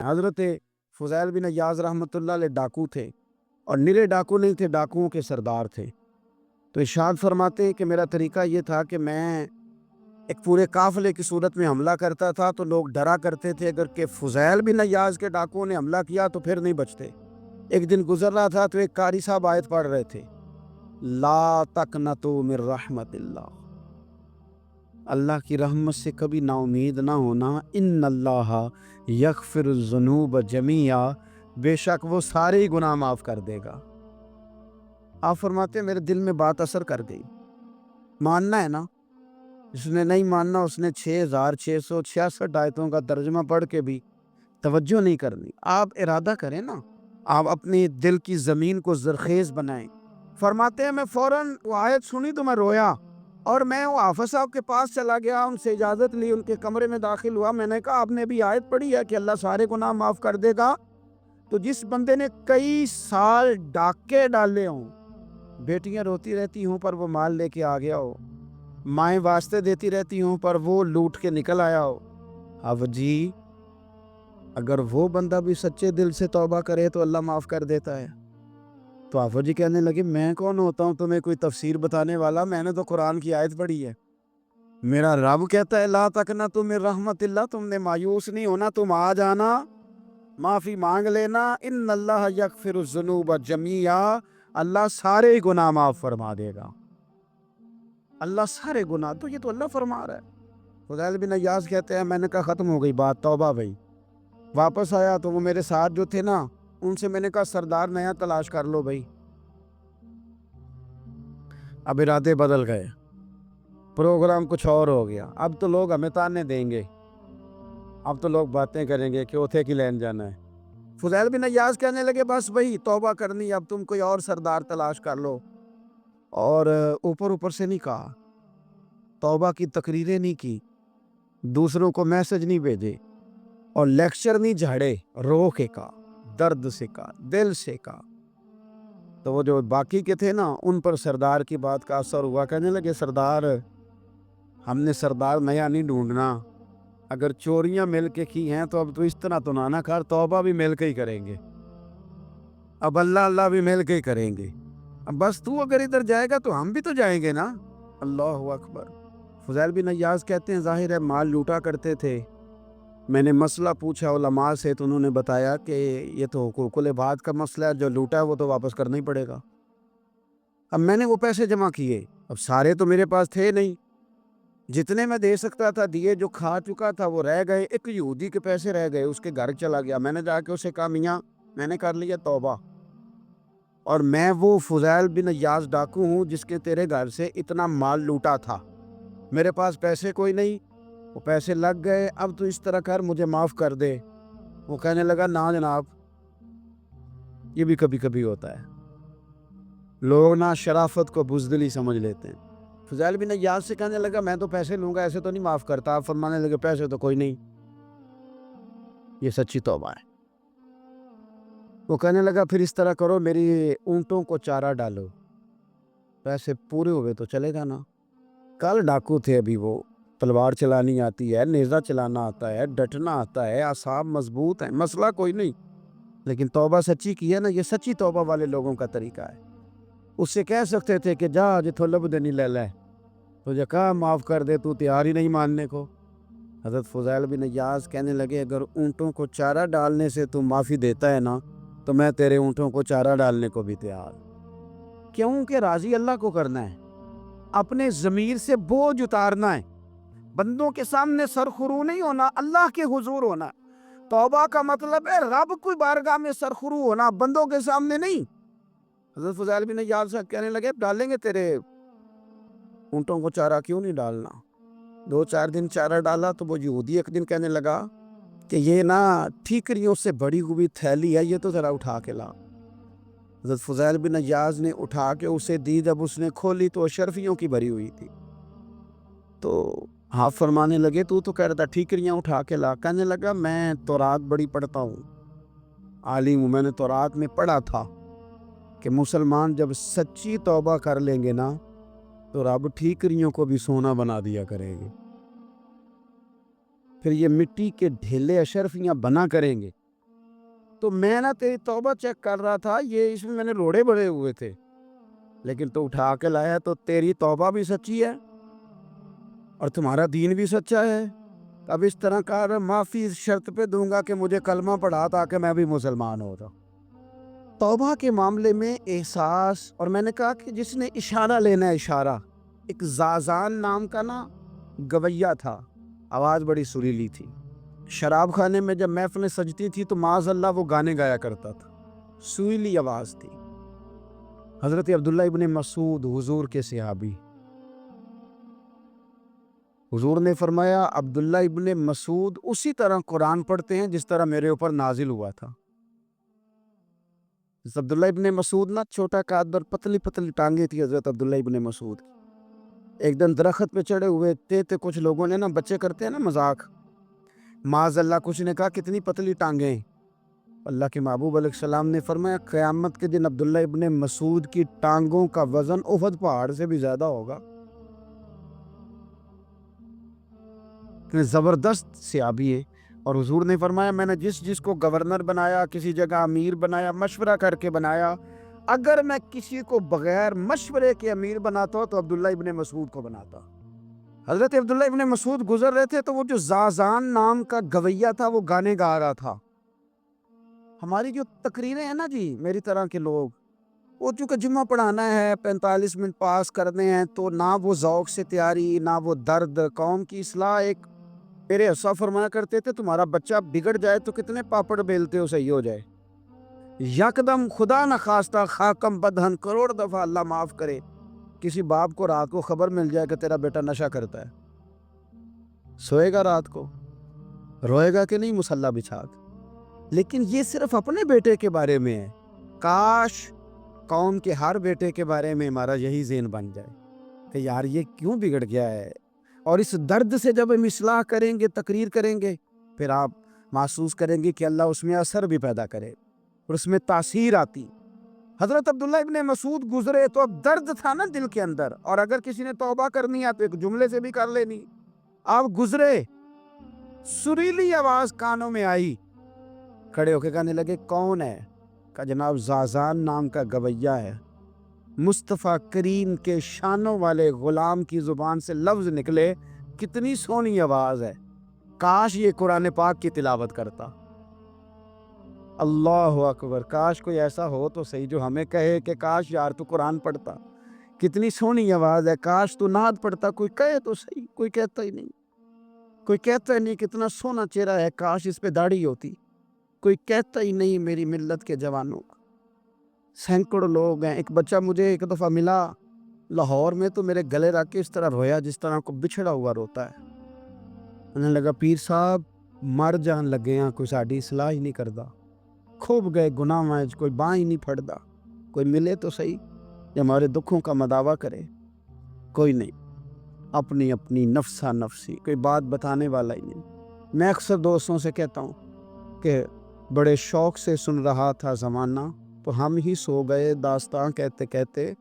حضرت فضیل بن عیاض رحمۃ اللہ علیہ ڈاکو تھے، اور نرے ڈاکو نہیں تھے، ڈاکوؤں کے سردار تھے۔ تو ارشاد فرماتے ہیں کہ میرا طریقہ یہ تھا کہ میں ایک پورے قافلے کی صورت میں حملہ کرتا تھا تو لوگ ڈرا کرتے تھے، اگر کہ فضیل بن عیاض کے ڈاکوؤں نے حملہ کیا تو پھر نہیں بچتے۔ ایک دن گزر رہا تھا تو ایک قاری صاحب آیت پڑھ رہے تھے، لا تقنطوا من رحمت اللہ، اللہ کی رحمت سے کبھی نا امید نہ ہونا، ان اللہ یغفر الذنوب جمیعا، بے شک وہ سارے ہی گناہ معاف کر دے گا۔ آپ فرماتے ہیں میرے دل میں بات اثر کر گئی، ماننا ہے نا۔ جس نے نہیں ماننا اس نے 6666 آیتوں کا ترجمہ پڑھ کے بھی توجہ نہیں کرنی۔ آپ ارادہ کریں نا، آپ اپنی دل کی زمین کو زرخیز بنائیں۔ فرماتے ہیں میں فوراً وہ آیت سنی تو میں رویا، اور میں وہ حافظ صاحب کے پاس چلا گیا، ان سے اجازت لی، ان کے کمرے میں داخل ہوا۔ میں نے کہا آپ نے بھی آیت پڑھی ہے کہ اللہ سارے گناہ معاف کر دے گا؟ تو جس بندے نے کئی سال ڈاکے ڈالے ہوں، بیٹیاں روتی رہتی ہوں پر وہ مال لے کے آ گیا ہو، مائیں واسطے دیتی رہتی ہوں پر وہ لوٹ کے نکل آیا ہو، اب جی اگر وہ بندہ بھی سچے دل سے توبہ کرے تو اللہ معاف کر دیتا ہے۔ تو آفر جی کہنے لگے میں کون ہوتا ہوں تمہیں کوئی تفسیر بتانے والا، میں نے تو قرآن کی آیت پڑھی ہے، میرا رب کہتا ہے لا تقنطوا من رحمت اللہ، تم نے مایوس نہیں ہونا، تم آ جانا، معافی مانگ لینا، ان اللہ یغفر الذنوب جمیعا، اللہ سارے گناہ معاف فرما دے گا، اللہ سارے گناہ۔ تو یہ تو اللہ فرما رہا ہے۔ فضیل بن عیاض کہتے ہیں میں نے کہا ختم ہو گئی بات، توبہ بھائی۔ واپس آیا تو وہ میرے ساتھ جو تھے نا، ان سے میں نے کہا سردار نیا تلاش کر لو بھائی۔ اب ارادے بدل گئے، پروگرام کچھ اور ہو گیا۔ اب تو لوگ ہمیں تانے دیں گے، اب تو لوگ باتیں کریں گے کہ اوتھے کی لین جانا ہے۔ فضیل بن عیاض کہنے لگے بس بھائی توبہ کرنی، اب تم کوئی اور سردار تلاش کر لو۔ اور اوپر اوپر سے نہیں کہا، توبہ کی تقریریں نہیں کی، دوسروں کو میسج نہیں بھیجے، اور لیکچر نہیں جھاڑے، رو کے کہا، درد سے کہا، دل سے کہا۔ تو وہ جو باقی کے تھے نا، ان پر سردار کی بات کا اثر ہوا، کہنے لگے سردار ہم نے سردار نیا نہیں ڈھونڈنا، اگر چوریاں مل کے کی ہیں تو اب تو اس طرح تو نہ کر، توبہ بھی مل کے ہی کریں گے، اب اللہ بھی مل کے ہی کریں گے، اب بس تو اگر ادھر جائے گا تو ہم بھی تو جائیں گے نا۔ اللہ اکبر۔ فضیل بن عیاض کہتے ہیں ظاہر ہے مال لوٹا کرتے تھے، میں نے مسئلہ پوچھا علماء سے تو انہوں نے بتایا کہ یہ تو حقوق العباد کا مسئلہ ہے، جو لوٹا ہے وہ تو واپس کرنا ہی پڑے گا۔ اب میں نے وہ پیسے جمع کیے، اب سارے تو میرے پاس تھے نہیں، جتنے میں دے سکتا تھا دیے، جو کھا چکا تھا وہ رہ گئے، ایک یہودی کے پیسے رہ گئے، اس کے گھر چلا گیا، میں نے جا کے اسے کہا میاں میں نے کر لیا توبہ، اور میں وہ فضیل بن عیاض ڈاکو ہوں جس کے تیرے گھر سے اتنا مال لوٹا تھا، میرے پاس پیسے کوئی نہیں، وہ پیسے لگ گئے، اب تو اس طرح کر مجھے معاف کر دے۔ وہ کہنے لگا نا جناب، یہ بھی کبھی کبھی ہوتا ہے، لوگ نا شرافت کو بزدلی سمجھ لیتے ہیں۔ فضیل بن عیاض سے کہنے لگا میں تو پیسے لوں گا، ایسے تو نہیں معاف کرتا۔ آپ فرمانے لگے پیسے تو کوئی نہیں، یہ سچی توبہ ہے۔ وہ کہنے لگا پھر اس طرح کرو، میری اونٹوں کو چارہ ڈالو، پیسے پورے ہوئے تو چلے گا نا۔ کل ڈاکو تھے، ابھی وہ تلوار چلانی آتی ہے، نیزہ چلانا آتا ہے، ڈٹنا آتا ہے، اعصاب مضبوط ہیں، مسئلہ کوئی نہیں، لیکن توبہ سچی کی ہے نا، یہ سچی توبہ والے لوگوں کا طریقہ ہے۔ اس سے کہہ سکتے تھے کہ جا جتھو لب دینی لے لے، تو جا کہا معاف کر دے، تو تیار ہی نہیں ماننے کو۔ حضرت فضیل بن عیاض کہنے لگے اگر اونٹوں کو چارہ ڈالنے سے تو معافی دیتا ہے نا، تو میں تیرے اونٹوں کو چارہ ڈالنے کو بھی تیار، کیونکہ راضی اللہ کو کرنا ہے، اپنے ضمیر سے بوجھ اتارنا ہے، بندوں کے سامنے سرخرو نہیں ہونا، اللہ کے حضور ہونا۔ توبہ کا مطلب ہے رب کی بارگاہ میں سرخرو ہونا، بندوں کے سامنے نہیں۔ حضرت فضیل بن عیاض صاحب کہنے لگے ڈالیں گے تیرے اونٹوں کو چارہ، کیوں نہیں ڈالنا؟ 2-4 دن چارہ ڈالا تو وہ یہودی ایک دن کہنے لگا کہ یہ نا ٹھیکریوں سے بڑی ہوئی تھیلی ہے، یہ تو ذرا اٹھا کے لا۔ حضرت فضیل بن عیاض نے اٹھا کے اسے دی، جب اس نے کھولی تو اشرفیوں کی بھری ہوئی تھی۔ تو آپ فرمانے لگے تو کہہ رہا تھا ٹھیکریاں اٹھا کے لا، کہنے لگا میں تورات بڑی پڑھتا ہوں، عالم ہوں، میں نے تورات میں پڑھا تھا کہ مسلمان جب سچی توبہ کر لیں گے نا تو رب ٹھیکریوں کو بھی سونا بنا دیا کریں گے، پھر یہ مٹی کے ڈھیلے اشرفیاں بنا کریں گے، تو میں نا تیری توبہ چیک کر رہا تھا, یہ اس میں میں نے روڑے بڑے ہوئے تھے, لیکن تو اٹھا کے لایا تو تیری توبہ بھی سچی ہے اور تمہارا دین بھی سچا ہے. اب اس طرح کر, معافی اس شرط پہ دوں گا کہ مجھے کلمہ پڑھا تاکہ میں بھی مسلمان ہو جاؤں. توبہ کے معاملے میں احساس, اور میں نے کہا کہ جس نے اشارہ لینا ہے اشارہ, ایک زازان نام کا نا گویا تھا, آواز بڑی سریلی تھی. شراب خانے میں جب محفلیں سجتی تھی تو معاذ اللہ وہ گانے گایا کرتا تھا, سریلی آواز تھی. حضرت عبداللہ ابن مسعود حضور کے صحابی, حضور نے فرمایا عبداللہ ابن مسعود اسی طرح قرآن پڑھتے ہیں جس طرح میرے اوپر نازل ہوا تھا. عبداللہ ابن مسعود نا چھوٹا قد اور پتلی پتلی ٹانگیں تھی حضرت عبداللہ ابن مسعود. ایک دن درخت پہ چڑھے ہوئے تھے تو کچھ لوگوں نے نا, بچے کرتے ہیں نا مذاق, معاذ اللہ کچھ نے کہا کتنی پتلی ٹانگیں. اللہ کے محبوب علیہ السلام نے فرمایا قیامت کے دن عبداللہ ابن مسعود کی ٹانگوں کا وزن احد پہاڑ سے بھی زیادہ ہوگا. زبردست صحابی ہے. اور حضور نے فرمایا میں نے جس کو گورنر بنایا, کسی جگہ امیر بنایا, مشورہ کر کے بنایا, اگر میں کسی کو بغیر مشورے کے امیر بناتا تو عبداللہ ابن مسعود کو بناتا. حضرت عبداللہ ابن مسعود گزر رہے تھے تو وہ جو زازان نام کا گویا تھا وہ گانے گا رہا تھا. ہماری جو تقریریں ہیں نا جی, میری طرح کے لوگ, وہ چونکہ جمعہ پڑھانا ہے, 45 منٹ پاس کرنے ہیں, تو نہ وہ ذوق سے تیاری, نہ وہ درد. قوم کی اصلاح, ایک میرے اسا فرمایا کرتے تھے تمہارا بچہ بگڑ جائے تو کتنے پاپڑ بیلتے ہو صحیح ہو جائے. یکدم خدا نہ خواستہ خاکم بدہن, کروڑ دفعہ اللہ معاف کرے, کسی باپ کو رات کو خبر مل جائے کہ تیرا بیٹا نشہ کرتا ہے, سوئے گا رات کو, روئے گا کہ نہیں مصلی بچھا کے. لیکن یہ صرف اپنے بیٹے کے بارے میں ہے. کاش قوم کے ہر بیٹے کے بارے میں ہمارا یہی ذہن بن جائے کہ یار یہ کیوں بگڑ گیا ہے. اور اس درد سے جب ہم اصلاح کریں گے, تقریر کریں گے, پھر آپ محسوس کریں گے کہ اللہ اس میں اثر بھی پیدا کرے اور اس میں تاثیر آتی. حضرت عبداللہ ابن مسعود گزرے تو اب درد تھا نا دل کے اندر, اور اگر کسی نے توبہ کرنی ہے تو ایک جملے سے بھی کر لینی. آپ گزرے, سریلی آواز کانوں میں آئی, کھڑے ہو کے کہنے لگے کون ہے؟ کہ جناب زازان نام کا گویا ہے. مصطفیٰ کریم کے شانوں والے غلام کی زبان سے لفظ نکلے, کتنی سونی آواز ہے, کاش یہ قرآن پاک کی تلاوت کرتا. اللہ اکبر, کاش کوئی ایسا ہو تو صحیح جو ہمیں کہے کہ کاش یار تو قرآن پڑھتا, کتنی سونی آواز ہے, کاش تو نعت پڑھتا. کوئی کہے تو صحیح, کوئی کہتا ہی نہیں, کوئی کہتا ہی نہیں کتنا سونا چہرہ ہے, کاش اس پہ داڑھی ہوتی. کوئی کہتا ہی نہیں میری ملت کے جوانوں. سینکڑوں لوگ ہیں. ایک بچہ مجھے ایک دفعہ ملا لاہور میں, تو میرے گلے رکھ کے اس طرح رویا جس طرح کو بچھڑا ہوا روتا ہے. انہیں لگا پیر صاحب مر جان لگے ہیں, کوئی ساڑی اصلاح ہی نہیں کردا, کھوب گئے گناہ میں, کوئی باں ہی نہیں پھڑدا. کوئی ملے تو صحیح جو ہمارے دکھوں کا مداوع کرے. کوئی نہیں, اپنی اپنی نفسا نفسی, کوئی بات بتانے والا ہی نہیں. میں اکثر دوستوں سے کہتا ہوں کہ بڑے شوق سے سن رہا تھا زمانہ, تو ہم ہی سو گئے داستان کہتے کہتے.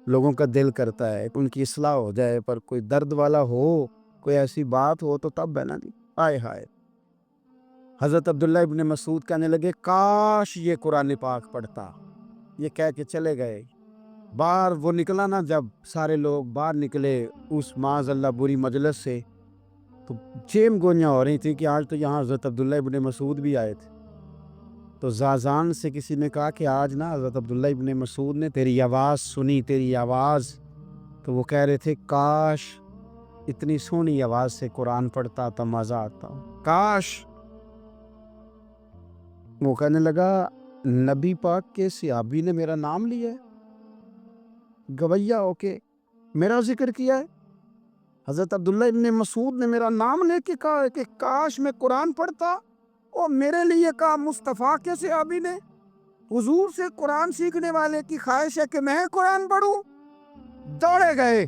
لوگوں کا دل کرتا ہے ان کی اصلاح ہو جائے, پر کوئی درد والا ہو, کوئی ایسی بات ہو تو تب ہے نا جی. ہائے ہائے. حضرت عبداللہ ابن مسعود کہنے لگے کاش یہ قرآن پاک پڑھتا. یہ کہہ کے چلے گئے. باہر وہ نکلا نا, جب سارے لوگ باہر نکلے اس معاذ اللہ بری مجلس سے, تو چیم گوئیاں ہو رہی تھی کہ آج تو یہاں حضرت عبداللہ ابن مسعود بھی آئے تھے. تو زازان سے کسی نے کہا کہ آج نا حضرت عبداللہ ابن مسعود نے تیری آواز سنی, تیری آواز. تو وہ کہہ رہے تھے کاش اتنی سونی آواز سے قرآن پڑھتا تو مزہ آتا, کاش. وہ کہنے لگا نبی پاک کے صحابی نے میرا نام لیا ہے, گویا ہو کے میرا ذکر کیا ہے. حضرت عبداللہ ابن مسعود نے میرا نام لے کے کہا کہ کاش میں قرآن پڑھتا, اور میرے لیے کہا مصطفیٰ کے صحابی نے. حضور سے قرآن سیکھنے والے کی خواہش ہے کہ میں قرآن پڑھوں. دوڑے گئے,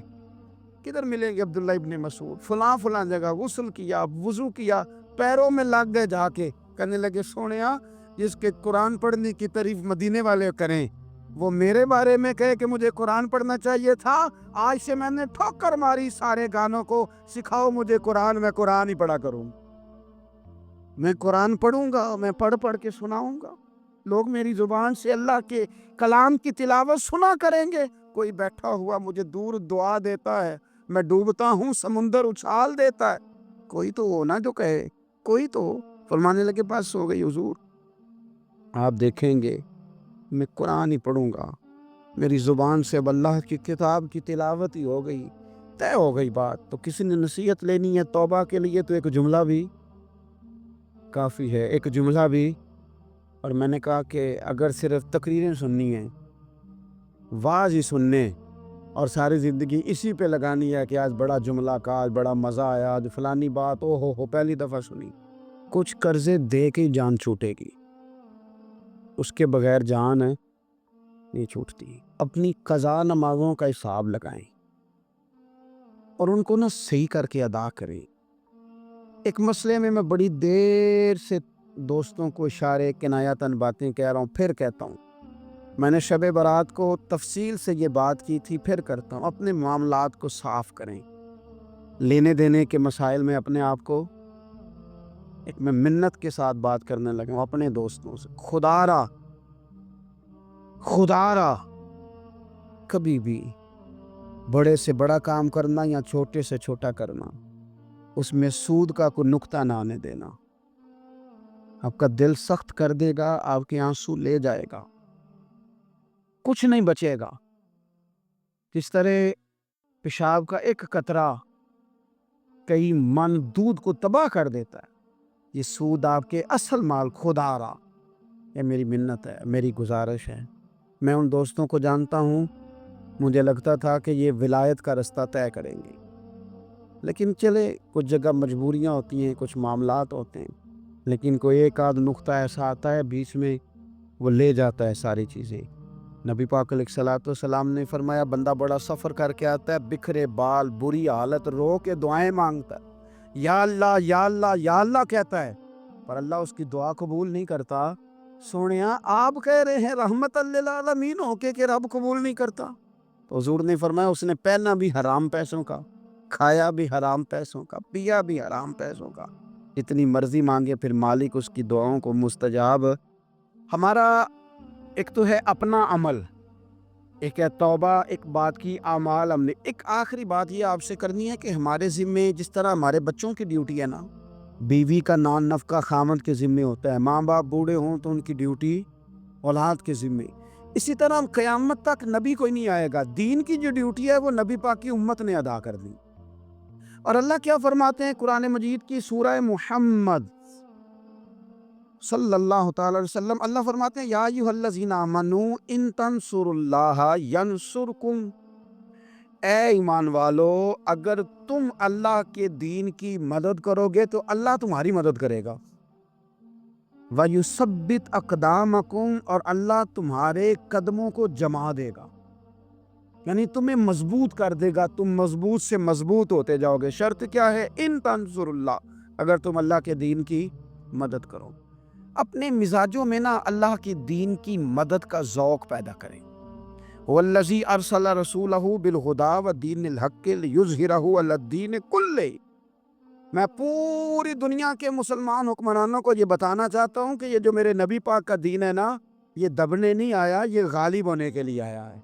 کدھر ملیں گے عبداللہ ابن مسعود؟ فلاں فلاں جگہ غسل کیا, وضو کیا, پیروں میں لگ گئے جا کے. کہنے لگے سونیا, جس کے قرآن پڑھنے کی تعریف مدینے والے کریں, وہ میرے بارے میں کہے کہ مجھے قرآن پڑھنا چاہیے تھا. آج سے میں نے ٹھوکر ماری سارے گانوں کو, سکھاؤ مجھے قرآن, میں قرآن ہی پڑھا کروں. میں قرآن پڑھوں گا, میں پڑھ پڑھ کے سناؤں گا. لوگ میری زبان سے اللہ کے کلام کی تلاوت سنا کریں گے. کوئی بیٹھا ہوا مجھے دور دعا دیتا ہے, میں ڈوبتا ہوں سمندر اچھال دیتا ہے. کوئی تو ہو نا جو کہے, کوئی تو. فرمانے لگے بس ہو گئی حضور, آپ دیکھیں گے میں قرآن ہی پڑھوں گا, میری زبان سے اب اللہ کی کتاب کی تلاوت ہی ہو گئی, طے ہو گئی بات. تو کسی نے نصیحت لینی ہے توبہ کے لیے تو ایک جملہ بھی کافی ہے, ایک جملہ بھی. اور میں نے کہا کہ اگر صرف تقریریں سننی ہیں, واعظ ہی سننے اور ساری زندگی اسی پہ لگانی ہے کہ آج بڑا جملہ کا, آج بڑا مزہ آیا, آج فلانی بات او ہو پہلی دفعہ سنی, کچھ قرضے دے کے جان چھوٹے گی, اس کے بغیر جان نہیں چھوٹتی. اپنی قضا نمازوں کا حساب لگائیں اور ان کو صحیح کر کے ادا کریں. ایک مسئلے میں بڑی دیر سے دوستوں کو اشارے کنایاتاً باتیں کہہ رہا ہوں, پھر کہتا ہوں. میں نے شب برات کو تفصیل سے یہ بات کی تھی, پھر کرتا ہوں. اپنے معاملات کو صاف کریں. لینے دینے کے مسائل میں اپنے آپ کو میں منت کے ساتھ بات کرنے لگا ہوں اپنے دوستوں سے. خدا را کبھی بھی بڑے سے بڑا کام کرنا یا چھوٹے سے چھوٹا کرنا, اس میں سود کا کوئی نقطہ نہ آنے دینا. آپ کا دل سخت کر دے گا, آپ کے آنسو لے جائے گا, کچھ نہیں بچے گا. جس طرح پیشاب کا ایک قطرہ کئی من دودھ کو تباہ کر دیتا ہے, یہ سود آپ کے اصل مال. خدا را یہ میری منت ہے, میری گزارش ہے. میں ان دوستوں کو جانتا ہوں, مجھے لگتا تھا کہ یہ ولایت کا رستہ طے کریں گے, لیکن چلے کچھ جگہ مجبوریاں ہوتی ہیں, کچھ معاملات ہوتے ہیں, لیکن کوئی ایک آدھ نقطہ ایسا آتا ہے بیچ میں, وہ لے جاتا ہے ساری چیزیں. نبی پاک علیہ الصلوۃ والسلام نے فرمایا بندہ بڑا سفر کر کے آتا ہے, بکھرے بال, بری حالت, رو کے دعائیں مانگتا ہے, یا اللہ یا اللہ یا اللہ کہتا ہے, پر اللہ اس کی دعا قبول نہیں کرتا. سونیا آپ کہہ رہے ہیں رحمت للعالمین ہو کے کہ رب قبول نہیں کرتا. تو حضور نے فرمایا اس نے پہنا بھی حرام پیسوں کا, کھایا بھی حرام پیسوں کا, پیا بھی حرام پیسوں کا. جتنی مرضی مانگے پھر مالک اس کی دعاؤں کو مستجاب. ہمارا ایک تو ہے اپنا عمل, ایک ہے توبہ, ایک بات کی اعمال. ہم نے ایک آخری بات یہ آپ سے کرنی ہے کہ ہمارے ذمے جس طرح ہمارے بچوں کی ڈیوٹی ہے نا, بیوی کا نان نفقہ خاوند کے ذمے ہوتا ہے, ماں باپ بوڑھے ہوں تو ان کی ڈیوٹی اولاد کے ذمے, اسی طرح ہم قیامت تک نبی کوئی نہیں آئے گا, دین کی جو ڈیوٹی ہے وہ نبی پاک کی امت نے ادا کر دی. اور اللہ کیا فرماتے ہیں قرآن مجید کی سورہ محمد صلی اللہ تعالی علیہ وسلم, اللہ فرماتے ہیں یا ایھا الذین آمنوا ان تنصروا اللہ ینصرکم, اے ایمان والو اگر تم اللہ کے دین کی مدد کرو گے تو اللہ تمہاری مدد کرے گا. وَيُثَبِّتْ أَقْدَامَكُمْ, اور اللہ تمہارے قدموں کو جما دے گا, یعنی تمہیں مضبوط کر دے گا, تم مضبوط سے مضبوط ہوتے جاؤ گے. شرط کیا ہے؟ ان تنصر اللہ, اگر تم اللہ کے دین کی مدد کرو. اپنے مزاجوں میں نا اللہ کی دین کی مدد کا ذوق پیدا کریں. وَالَّذِي أَرْسَلَ رَسُولَهُ بِالْهُدَىٰ وَدِينِ الْحَقِّ لِيُظْهِرَهُ عَلَى الدِّينِ كُلِّهِ. میں پوری دنیا کے مسلمان حکمرانوں کو یہ بتانا چاہتا ہوں کہ یہ جو میرے نبی پاک کا دین ہے نا, یہ دبنے نہیں آیا, یہ غالب ہونے کے لیے آیا ہے.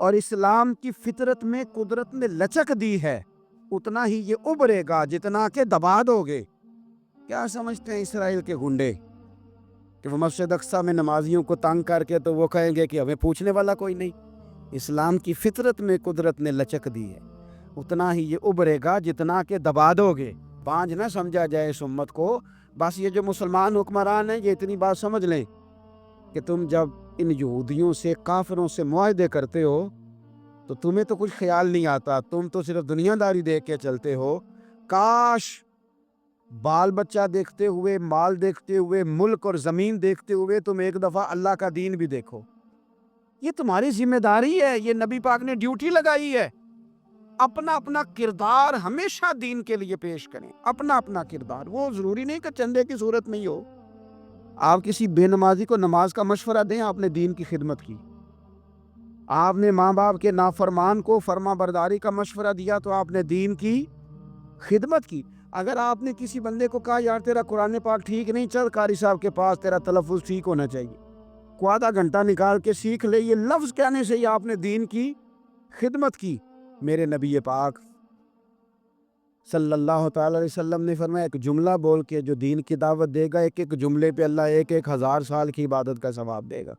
اور اسلام کی فطرت میں قدرت نے لچک دی ہے, اتنا ہی یہ ابھرے گا جتنا کہ دبا دو گے. کیا سمجھتے ہیں اسرائیل کے گنڈے کہ وہ مسجد اقصیٰ میں نمازیوں کو تنگ کر کے تو وہ کہیں گے کہ ہمیں پوچھنے والا کوئی نہیں. اسلام کی فطرت میں قدرت نے لچک دی ہے, اتنا ہی یہ ابھرے گا جتنا کہ دبا دو گے. بانجھ نہ سمجھا جائے اس امت کو. بس یہ جو مسلمان حکمران ہیں یہ اتنی بات سمجھ لیں کہ تم جب ان یہودیوں سے کافروں سے معاہدے کرتے ہو تو تمہیں تو کچھ خیال نہیں آتا, تم تو صرف دنیا داری دیکھ کے چلتے ہو. کاش بال بچہ دیکھتے ہوئے, مال دیکھتے ہوئے, ملک اور زمین دیکھتے ہوئے تم ایک دفعہ اللہ کا دین بھی دیکھو. یہ تمہاری ذمہ داری ہے, یہ نبی پاک نے ڈیوٹی لگائی ہے. اپنا اپنا کردار ہمیشہ دین کے لیے پیش کریں, اپنا اپنا کردار. وہ ضروری نہیں کہ چندے کی صورت میں ہی ہو. آپ کسی بے نمازی کو نماز کا مشورہ دیں, آپ نے دین کی خدمت کی. آپ نے ماں باپ کے نافرمان کو فرما برداری کا مشورہ دیا تو آپ نے دین کی خدمت کی. اگر آپ نے کسی بندے کو کہا یار تیرا قرآن پاک ٹھیک نہیں، چل قاری صاحب کے پاس، تیرا تلفظ ٹھیک ہونا چاہیے، کو آدھا گھنٹہ نکال کے سیکھ لے، یہ لفظ کہنے سے ہی آپ نے دین کی خدمت کی۔ میرے نبی پاک صلی اللہ تعالی علیہ وسلم نے فرمایا ایک جملہ بول کے جو دین کی دعوت دے گا، ایک ایک جملے پہ اللہ 1,000 سال کی عبادت کا ثواب دے گا۔